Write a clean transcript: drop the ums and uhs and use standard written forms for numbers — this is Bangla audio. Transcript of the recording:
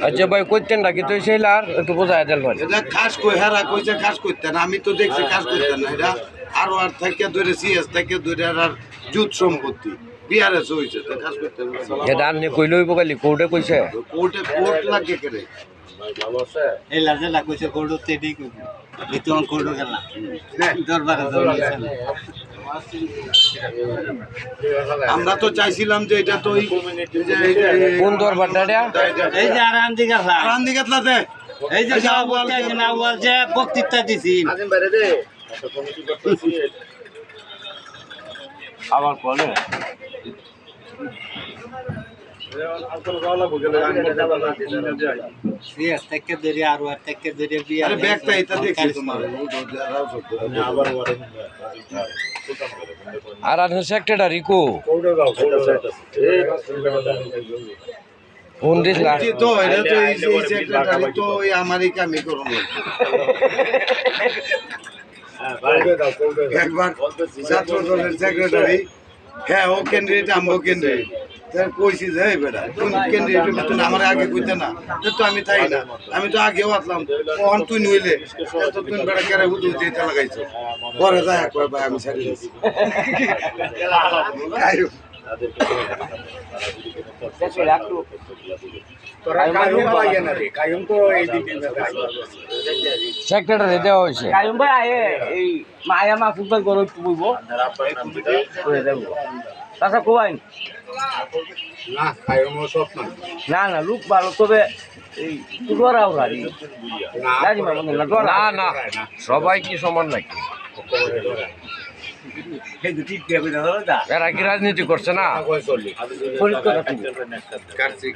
আচ্ছা ভাই কইতেন নাকি তুই সেইলার একটু বোঝায় দেন ভাই। এটা কাজ কই হেরা কইছে কাজ করতে না, আমি তো দেখছি কাজ করতে না। এটা আরো আর থেকে ধরে সিএস থেকে ধরে আর জুত সম্পত্তি বিআরএস হইছে তো কাজ করতে না। এটা আপনি কইলই বকালি কোর্টে কইছে কোর্ট লাগে করে এই লাজে লাগছে কোর্ডতে ঠিক ভিতর কোর্ড গেল দরবারে দৌড়াইছেন। আমরা তো চাইছিলাম যে এটা তো কোন দরবারটা এটা? এই যে আরাম দিকে আরাম দিকে দে এই যে সভাপতি আছেন আউয়াল যে বক্তৃতা দিছেন আবার বলে সিএস থেকে ধরে আর ওয়ার থেকে ধরে বিয়া আরে ব্যাগটা এটা দেখছি তোমার আর আর সেক্রেটারি কো কোন দিস না তো এটা তো এই সেক্রেটারি তো এই আমারই কামই করুন একবার ছাত্র দলের সেক্রেটারি হ্যাঁ ও ক্যান্ডিডেট আমগো ক্যান্ডিডেট তার কইছি যে এই বেটা কোন ক্যান্ডিডেট তুই আমার আগে কইতে না তো আমি তাই না আমি তো আগেও আসলাম কখন তুই নইলে তো তুই বেটা কেরে হুদু দিতে লাগাইছো পরে যায় একবার ভাই আমি ছাড়ি দিছি সেক্রেটারি দেওয়া হয়েছে কায়ুম ভাই আয়ে এই মায়া মাহফুজ ভাই গরু একটু বইব করে দেব তাছা কোয়াইন না না লোক ভালো তবে এই তুলরাও রাজি রাজি মামুন না না না সবাই কি সমান নাকি এই দুটি পেবে দাও দা এরা কি রাজনীতি করছে না ফরিদ কথা কাটছি